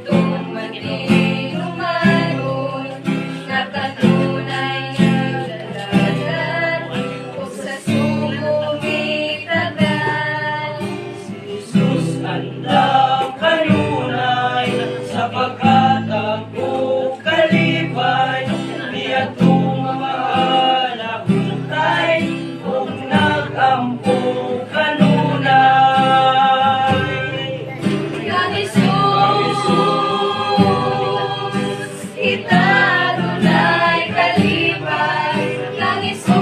dumating umanon, nakatunay dalagan, kung sa sumong itagal. Si Jesus andang kanunay, sapagkat ako kalipay, niya tumahal akutay, kung nagampo kanunay. Kang Jesus, itanunay kalipay. Kang Jesus,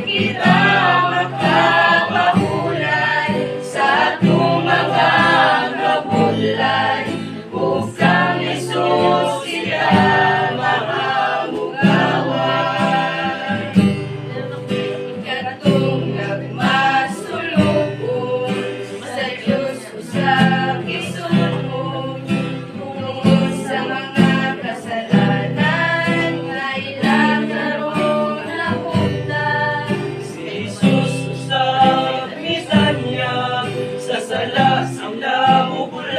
kita makapahulan sa atong mga kabulay. O Kang Jesus, kita makamugawan. Katong nagmasulukon sa Diyos usab gisulod, tungod sa mga kasalanan nga ilang karon nahutdan. Si Jesus usab bisan niya, sa sala sila ubula.